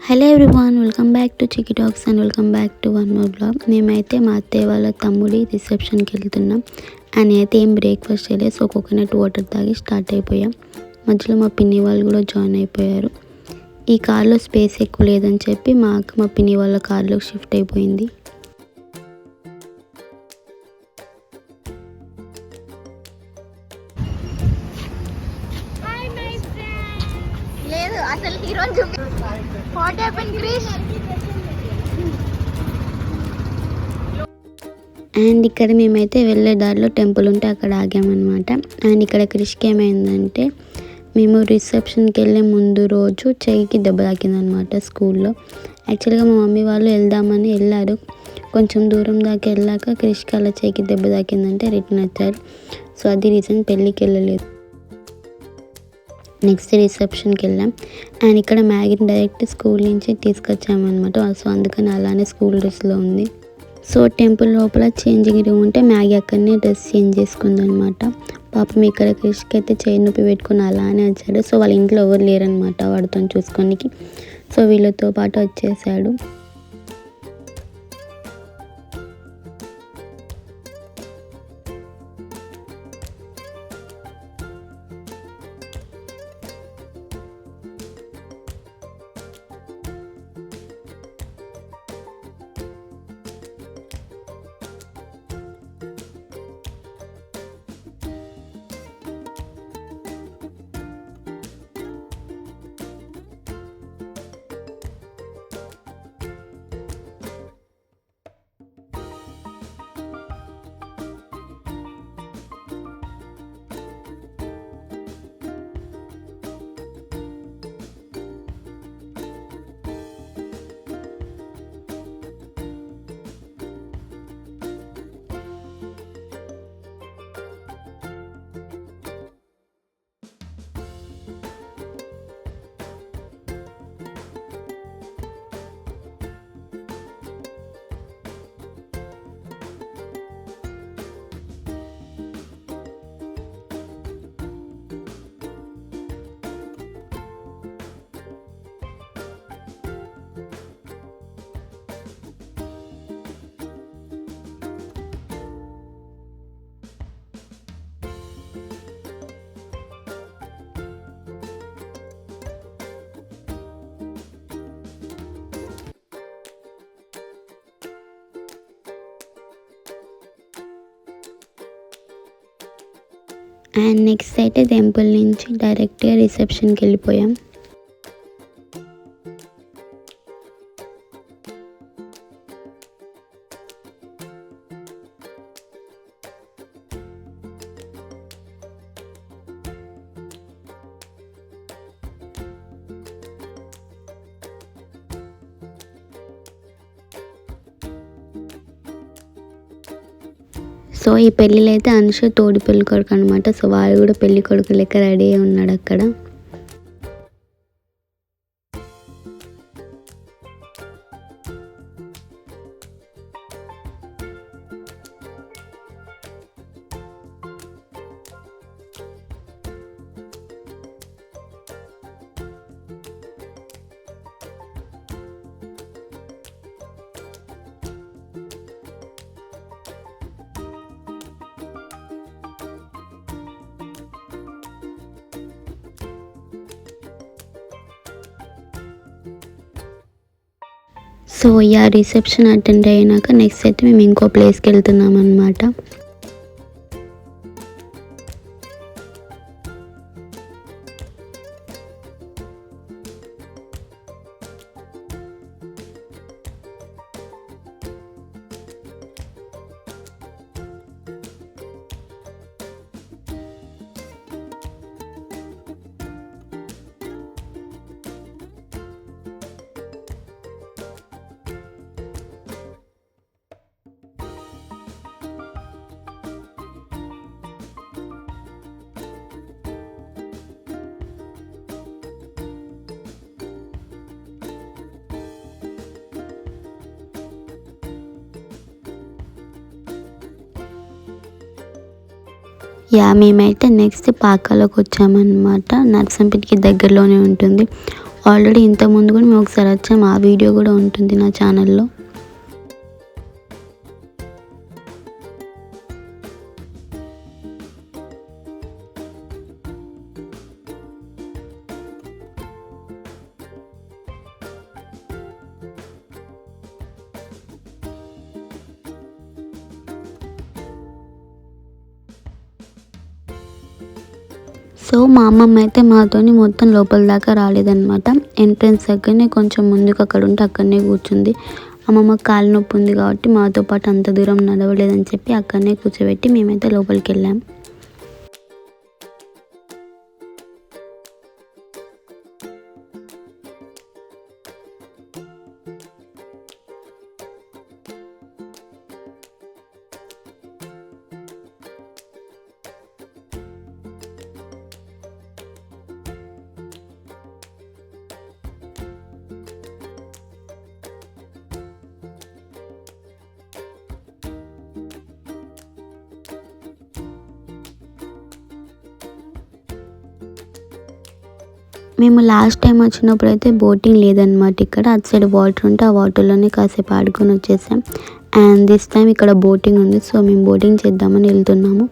Hello everyone, welcome back to Chiki talks and welcome back to one more blog. మేమైతే మా అత్తయ్య వాళ్ళ తమ్ముడి రిసెప్షన్కి వెళ్తున్నాం. అండ్ అయితే ఏం బ్రేక్ఫాస్ట్ చేయలేదు, సో కోకోనట్ వాటర్ తాగి స్టార్ట్ అయిపోయాం. మధ్యలో మా పిన్ని వాళ్ళు కూడా జాయిన్ అయిపోయారు. ఈ కార్లో స్పేస్ ఎక్కువ లేదని చెప్పి మా అక్క మా పిన్ని వాళ్ళ కార్లోకి షిఫ్ట్ అయిపోయింది. లేదు అసలు హీరోని వాట్ హ్యాపెన్ క్రిష్. అండ్ ఇక్కడ మేమైతే వెళ్ళే దారిలో టెంపుల్ ఉంటే అక్కడ ఆగామన్నమాట. అండ్ ఇక్కడ క్రిష్కి ఏమైందంటే మేము రిసెప్షన్కి వెళ్ళే ముందు రోజు చెయ్యికి దెబ్బ తాకిందనమాట స్కూల్లో. యాక్చువల్గా మా మమ్మీ వాళ్ళు వెళ్దామని వెళ్ళారు. కొంచెం దూరం దాకా వెళ్ళాక క్రిష్కి అలా చెయ్యికి దెబ్బ తాకిందంటే రిటర్న్ వచ్చారు. సో అది రీజన్ పెళ్ళికి వెళ్ళలేదు. నెక్స్ట్ రిసెప్షన్కి వెళ్ళాం. అండ్ ఇక్కడ మ్యాగీని డైరెక్ట్ స్కూల్ నుంచి తీసుకొచ్చామన్నమాట. సో అందుకని అలానే స్కూల్ డ్రెస్లో ఉంది. సో టెంపుల్ లోపల చేంజింగ్ రూమ్ ఉంటే మ్యాగీ అక్కడనే డ్రెస్ చేంజ్ చేసుకుందనమాట. పాపం ఇక్కడ క్రిష్కి అయితే చేయి నొప్పి పెట్టుకుని అలానే వచ్చాడు. సో వాళ్ళ ఇంట్లో ఎవరు లేరనమాట వాడితో చూసుకోనికి. సో వీళ్ళతో పాటు వచ్చేసాడు. అండ్ నెక్స్ట్ అయితే టెంపుల్ నుంచి డైరెక్ట్గా రిసెప్షన్కి వెళ్ళిపోయాం. సో ఈ పెళ్ళిలో అయితే అనుష తోడి పెళ్ళి కొడుకు అనమాట. సో వాడు కూడా పెళ్ళి కొడుకు లెక్క రెడీ అయి ఉన్నాడు అక్కడ. సో యా రిసెప్షన్ అటెండ్ అయినాక నెక్స్ట్ అయితే మేము ఇంకో ప్లేస్కి వెళ్తున్నాం అన్నమాట. యా మేమైతే నెక్స్ట్ పాకాలోకి వచ్చామన్నమాట. నర్సంపేటకి దగ్గరలోనే ఉంటుంది. ఆల్రెడీ ఇంతకుముందు కూడా మేము ఒకసారి వచ్చాము, ఆ వీడియో కూడా ఉంటుంది నా ఛానల్లో. సో మా అమ్మమ్మ అయితే మాతోని మొత్తం లోపల దాకా రాలేదన్నమాట. ఎంట్రన్స్ దగ్గరనే కొంచెం ముందుకు అక్కడ ఉంటే అక్కడనే కూర్చుంది. అమ్మమ్మ కాలు నొప్పి ఉంది కాబట్టి మాతో పాటు అంత దూరం నడవలేదని చెప్పి అక్కడనే కూర్చోబెట్టి మేమైతే లోపలికి వెళ్ళాం. మేము లాస్ట్ టైం వచ్చినప్పుడు అయితే బోటింగ్ లేదనమాట. ఇక్కడ అటు సైడ్ వాటర్ ఉంటే ఆ వాటర్లోనే కాసేపు ఆడుకొని వచ్చేసాం. అండ్ దిస్ టైం ఇక్కడ బోటింగ్ ఉంది, సో మేము బోటింగ్ చేద్దామని వెళ్తున్నాము.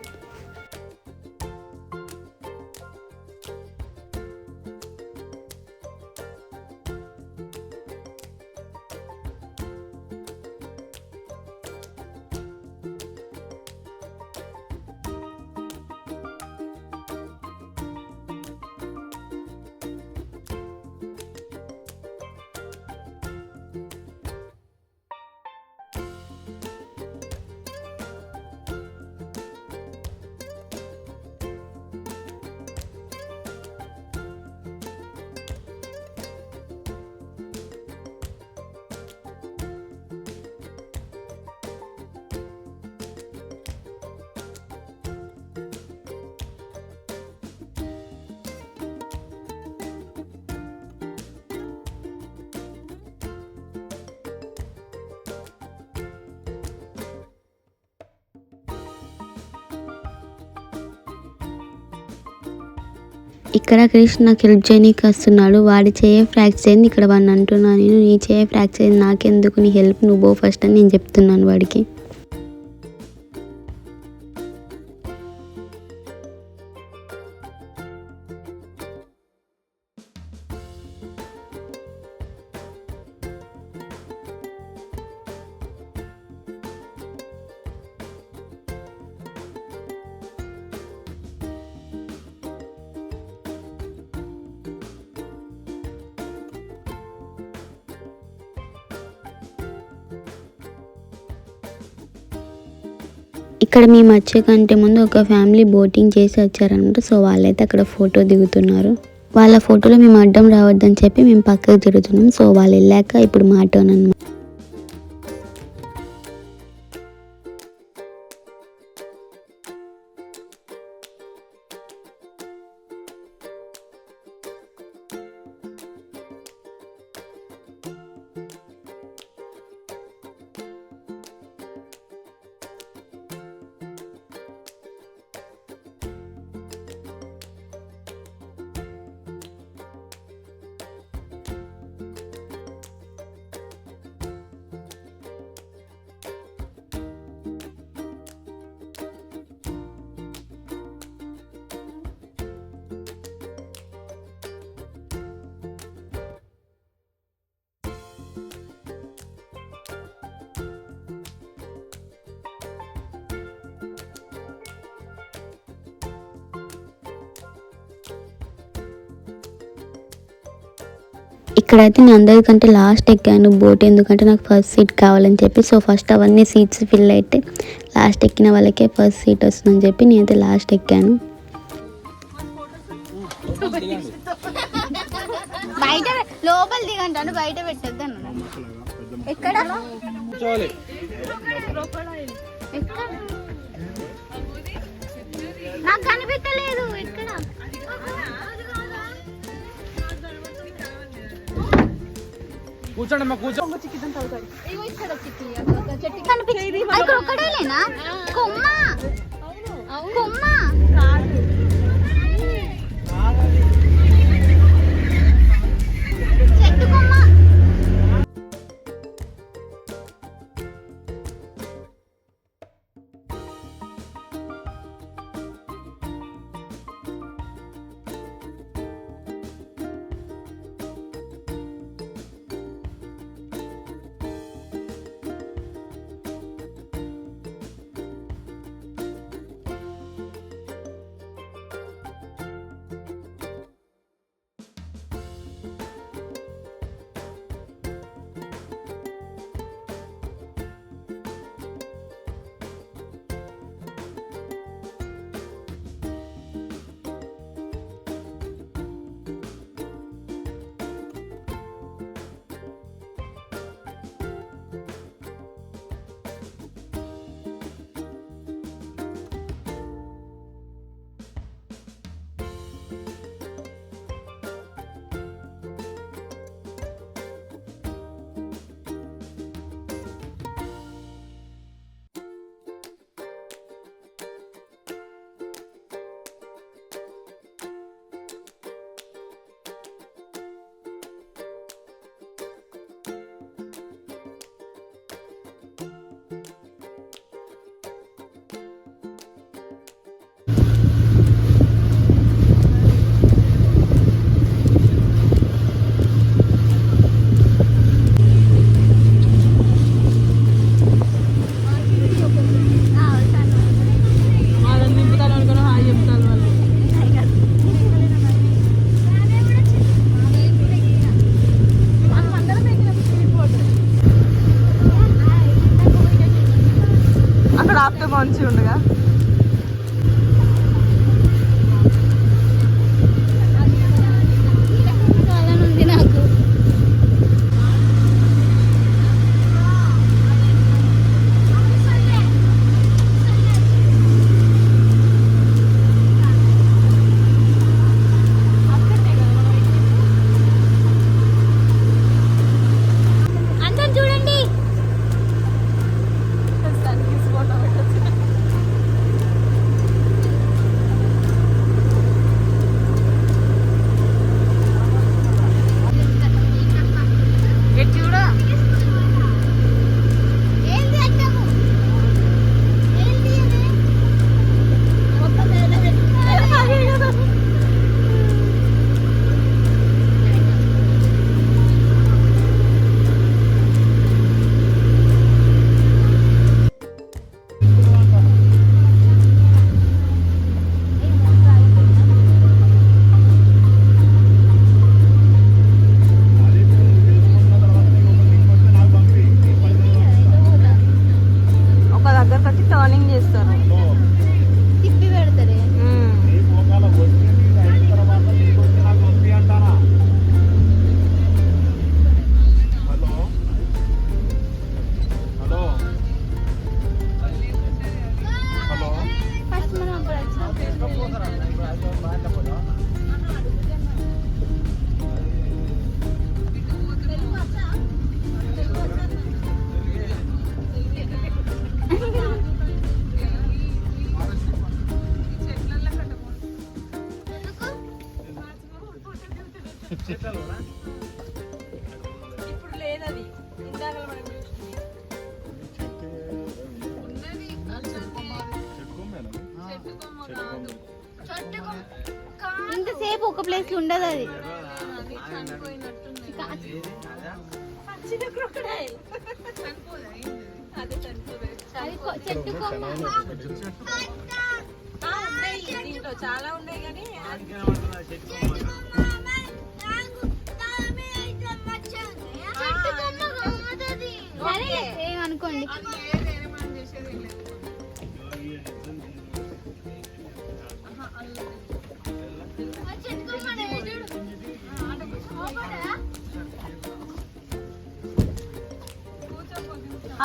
ఇక్కడ క్రిష్ నాకు హెల్ప్ చేయనీకి వస్తున్నాడు. వాడి చేయ ఫ్రాక్చర్ అయింది, ఇక్కడ వాడిని అంటున్నాను నేను, నీ చేయ ఫ్రాక్చర్ అయింది నాకెందుకు, నీ హెల్ప్ నువ్వు ఫస్ట్ అని నేను చెప్తున్నాను వాడికి. ఇక్కడ మేము వచ్చే కంటే ముందు ఒక ఫ్యామిలీ బోటింగ్ చేసి వచ్చారనమాట. సో వాళ్ళైతే అక్కడ ఫోటో దిగుతున్నారు. వాళ్ళ ఫోటోలో మేము అడ్డం రావద్దని చెప్పి మేము పక్కకు జరుగుతున్నాం. సో వాళ్ళు వెళ్ళాక ఇప్పుడు మా టర్న్ అన్నమాట. ఇక్కడైతే నేను అందరికంటే లాస్ట్ ఎక్కాను బోట్, ఎందుకంటే నాకు ఫస్ట్ సీట్ కావాలని చెప్పి. సో ఫస్ట్ అవన్నీ సీట్స్ ఫిల్ అయితే లాస్ట్ ఎక్కిన వాళ్ళకే ఫస్ట్ సీట్ వస్తుందని చెప్పి నేనైతే లాస్ట్ ఎక్కాను. బయట లోపల దిగంటాను, బయట పెట్టద్దు అన్న. ఎక్కడ నాకు కనిపించలేదు. ఎక్కడ కూర్చోండి ఒక్కడేనా కొమ్మ కొమ్మ ఉంది నాకు. అందరు చూడండి. ఒక దగ్గరకు వచ్చి టర్నింగ్ చేస్తారు. తిప్పి పెడతారే. ఫస్ట్ మనం అప్పుడు ఇప్పుడు లేదది. ఇందాక మనం ఇంతసేపు ఒక ప్లేస్ లో ఉండదు అది. చెట్టు కొమ్మ. దీంట్లో చాలా ఉన్నాయి కానీ ఏమనుకోండి.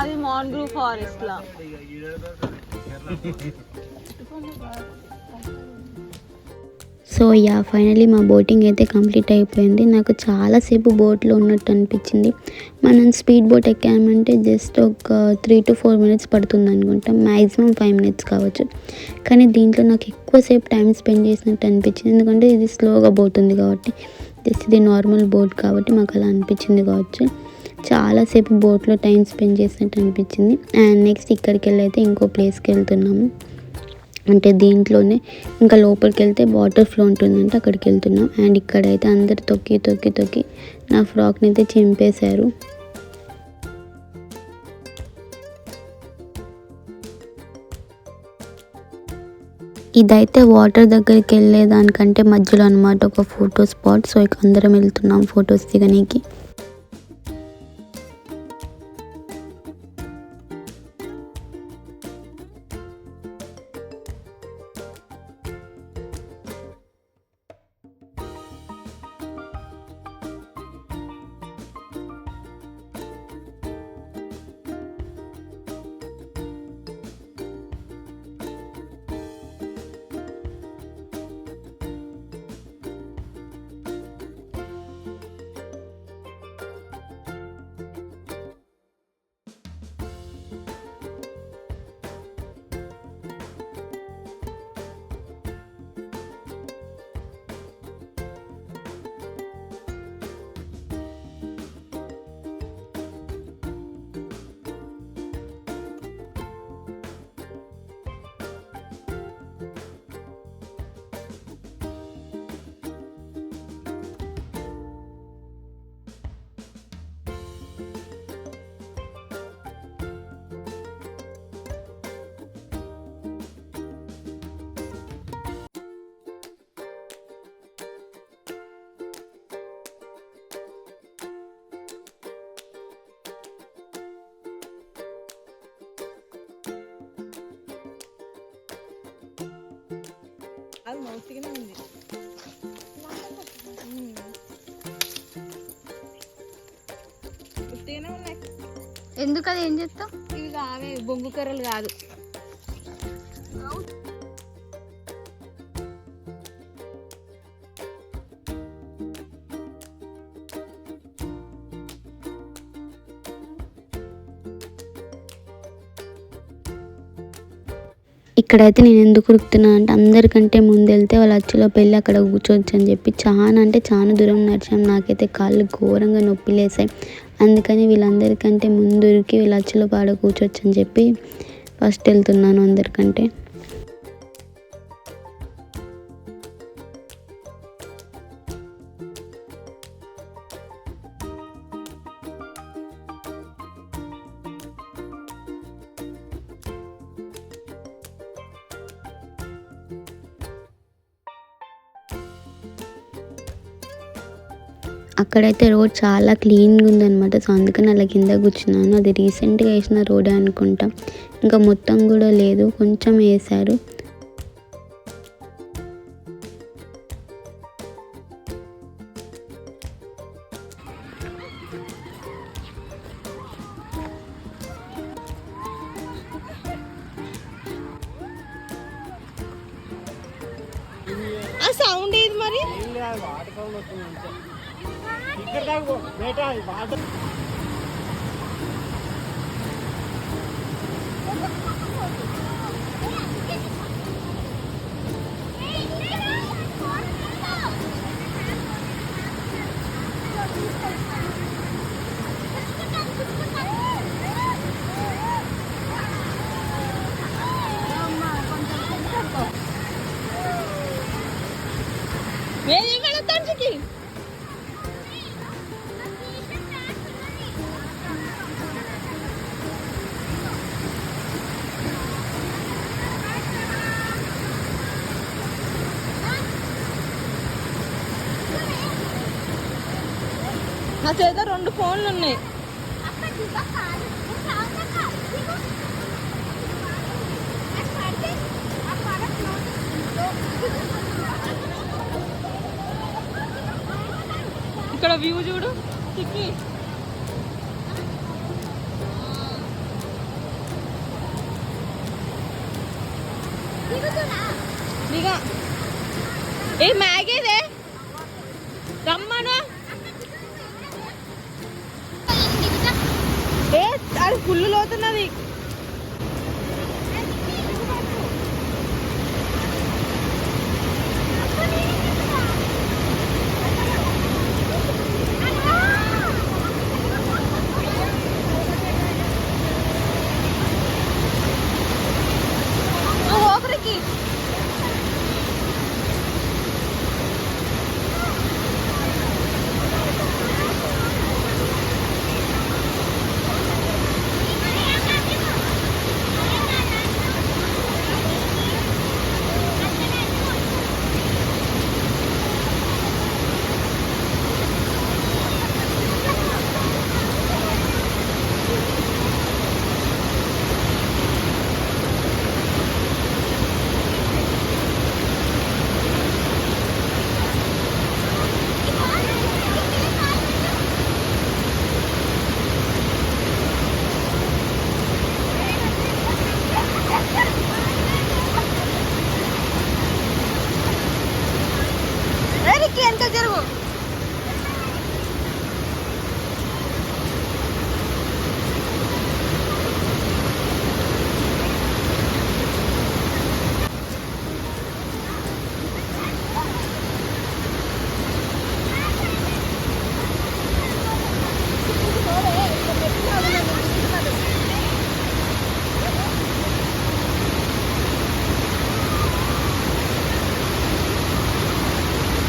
అది మాన్గ్రూ ఫారెస్ట్ లా. సో యా ఫైనలీ మా బోటింగ్ అయితే కంప్లీట్ అయిపోయింది. నాకు చాలాసేపు బోట్లో ఉన్నట్టు అనిపించింది. మనం స్పీడ్ బోట్ ఎక్కామంటే జస్ట్ ఒక 3 to 4 minutes పడుతుంది అనుకుంటా, మ్యాక్సిమం 5 minutes కావచ్చు. కానీ దీంట్లో నాకు ఎక్కువసేపు టైం స్పెండ్ చేసినట్టు అనిపించింది, ఎందుకంటే ఇది స్లోగా పోతుంది కాబట్టి. జస్ట్ ఇది నార్మల్ బోట్ కాబట్టి మాకు అలా అనిపించింది కావచ్చు. చాలాసేపు బోట్లో టైం స్పెండ్ చేసినట్టు అనిపించింది. అండ్ నెక్స్ట్ ఇక్కడికి వెళ్ళి అయితే ఇంకో ప్లేస్కి వెళ్తున్నాము. అంటే దీంట్లోనే ఇంకా లోపలికి వెళ్తే వాటర్ ఫ్లో ఉంటుందంటే అక్కడికి వెళ్తున్నాం. అండ్ ఇక్కడైతే అందరు తొక్కి తొక్కి తొక్కి నా ఫ్రాక్ని అయితే చింపేశారు. ఇదైతే వాటర్ దగ్గరికి వెళ్ళేదానికంటే మధ్యలో అనమాట ఒక ఫోటో స్పాట్. సో ఇక అందరం వెళ్తున్నాం ఫొటోస్ దిగనీకి. ఉత్తిగానే ఉంది. ఉత్తిగానే ఉన్నాయి. ఎందుకు అది ఏం చేస్తావు? ఇవి కావే బొంగు కర్రలు కాదు. ఇక్కడైతే నేను ఎందుకు ఉరుకుతున్నా అంటే అందరికంటే ముందు వెళ్తే వాళ్ళ అచ్చులోకి వెళ్ళి అక్కడ కూర్చోవచ్చు అని చెప్పి చాలా అంటే చాలా దూరం నడిచాం. నాకైతే కాళ్ళు ఘోరంగా నొప్పి లేసాయి. అందుకని వీళ్ళందరికంటే ముందు ఉరికి వీళ్ళ అచ్చులో పాడ కూర్చోవచ్చు అని చెప్పి ఫస్ట్ వెళ్తున్నాను అందరికంటే. అక్కడైతే రోడ్ చాలా క్లీన్గా ఉందన్నమాట. సో అందుకని అలా కింద కూర్చున్నాను. అది రీసెంట్గా వేసిన రోడే అనుకుంటా, ఇంకా మొత్తం కూడా లేదు, కొంచెం వేశారు. ఆ సౌండ్ ఏది మరి? నా చేత 2 ఫోన్లు ఉన్నాయి. ఇక్కడ వ్యూ చూడు. చిక్కి దిగా. ఏ మ్యాగీదే రమ్మను. ఏ అది ఫుల్ లోతున్నది. ఎంత జరుగు.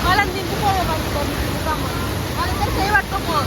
వాళ్ళని దింపుకోవే వాళ్ళిద్దరు చేయి పట్టుకోపో.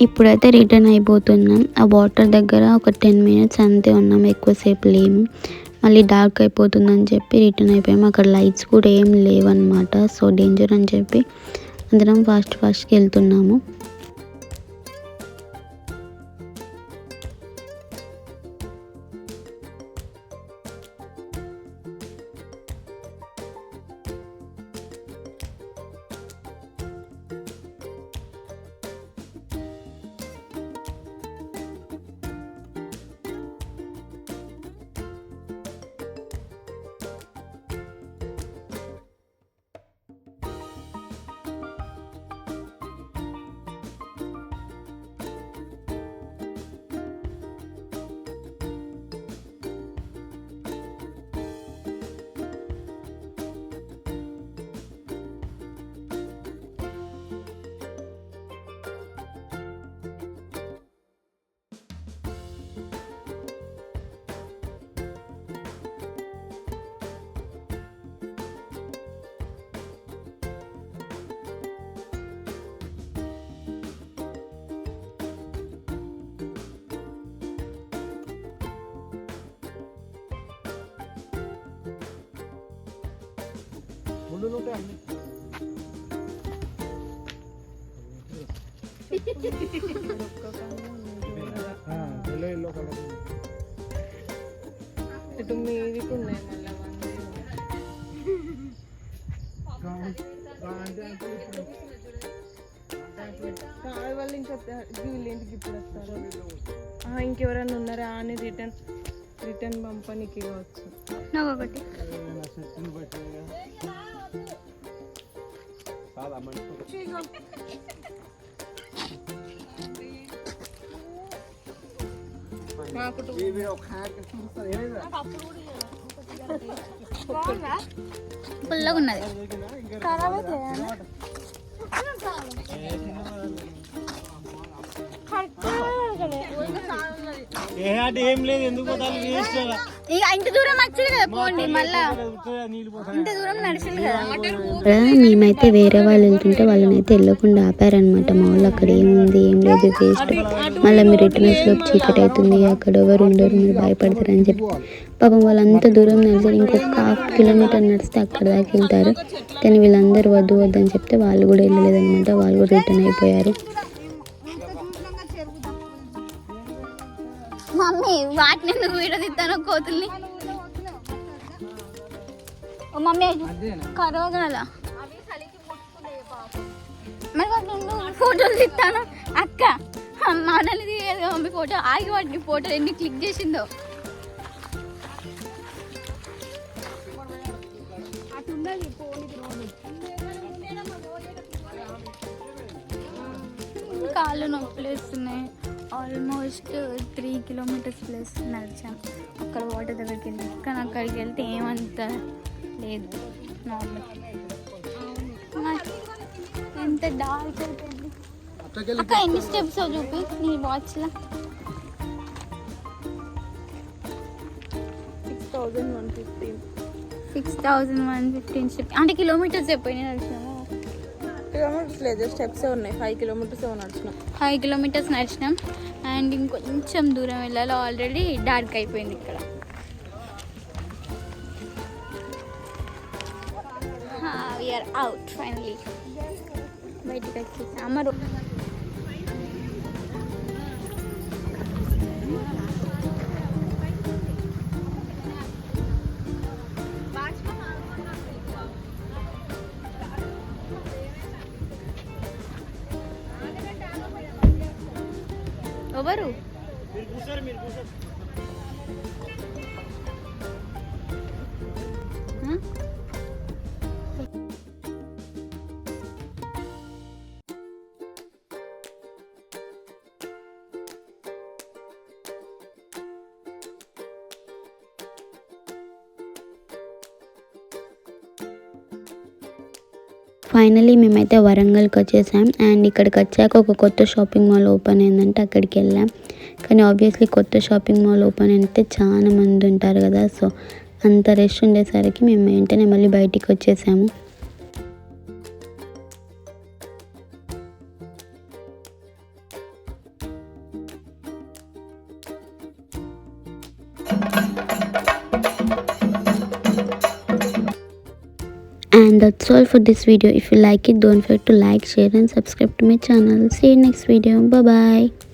ఇప్పుడైతే రిటర్న్ అయిపోతున్నాం. ఆ వాటర్ దగ్గర ఒక 10 minutes అంతే ఉన్నాం, ఎక్కువసేపు లేము. మళ్ళీ డార్క్ అయిపోతుందని చెప్పి రిటర్న్ అయిపోయాము. అక్కడ లైట్స్ కూడా ఏం లేవన్నమాట. సో డేంజర్ అని చెప్పి అందరం ఫాస్ట్గా వెళ్తున్నాము. ఇటు మీదికి ఉన్నాయి మళ్ళీ వాళ్ళు ఇంకా వీళ్ళేంటికి ఇప్పుడు వస్తారు. ఇంకెవరైనా ఉన్నారా అని రిటర్న్ పంపనికి కావచ్చు. ఒకటి పుల్లగా ఉన్నది. ఏం లేదు, ఎందుకు ఇక ఇంత దూరం వచ్చింది కదా, పోండి మళ్ళా ఇంత దూరం నడిచింది కదా. మేమైతే వేరే వాళ్ళు వెళ్తుంటే వాళ్ళని అయితే వెళ్ళకుండా ఆపారనమాట. మా వాళ్ళు అక్కడ ఏముంది ఏం లేదు వేస్ట్, మళ్ళీ మీరు రిటర్న్ వచ్చేలోపు చీకటి అవుతుంది, అక్కడ ఎవరు ఉండరు, మీరు భయపడతారని చెప్పి పాపం వాళ్ళంతా దూరం నడిచారు. ఇంకొక 1/2 kilometer నడిస్తే అక్కడ దాకా వెళ్తారు. కానీ వీళ్ళందరూ వద్దు వద్దని చెప్తే వాళ్ళు కూడా వెళ్ళలేదన్నమాట. వాళ్ళు కూడా రిటర్న్ అయిపోయారు. మమ్మీ వాటిని ఎందుకు వీడియో తీస్తాను కోతుల్ని? ఓ మమ్మీ కరవగల మరి వాటిని ఫోటోలు తీస్తాను అక్క. మనల్ని తీయదు మమ్మీ ఫోటో. ఆగి వాటిని ఫోటోలు ఎన్ని క్లిక్ చేసిందో. కాళ్ళు నొప్పులు వేస్తున్నాయి. ఆల్మోస్ట్ 3 kilometers ప్లస్ నడిచాం. అక్కడ వాటర్ దగ్గరికి వెళ్ళి, కానీ అక్కడికి వెళ్తే ఏమంత లేదు, నార్మల్. ఎంత డార్క్ అయిపోయింది అక్క. ఎన్ని స్టెప్స్ చూపి నీ వాచ్లో? 6,115 స్టెప్స్. అంటే కిలోమీటర్స్ చెప్పినాయి నడిచినాము. కిలోమీటర్స్ లేదు, స్టెప్స్ ఉన్నాయి. 5 kilometers నడిచినాం. 5 kilometers నడిచినాం. అండ్ ఇంకొంచెం దూరం వెళ్ళాలి. ఆల్రెడీ డార్క్ అయిపోయింది ఇక్కడ. We're out finally. బయటికి వచ్చేసి అమ్మరు ఎవరు ఫైనలీ మేమైతే వరంగల్కి వచ్చేసాం. అండ్ ఇక్కడికి వచ్చాక ఒక కొత్త షాపింగ్ మాల్ ఓపెన్ అయిందంటే అక్కడికి వెళ్ళాం. కానీ ఆబ్వియస్లీ కొత్త షాపింగ్ మాల్ ఓపెన్ అయితే చాలా మంది ఉంటారు కదా, సో అంత రష్ ఉండేసరికి మేము వెంటనే మళ్ళీ బయటికి వచ్చేసాము. And that's all for this video. If you like it, don't forget to like, share and subscribe to my channel. See you next video. Bye bye.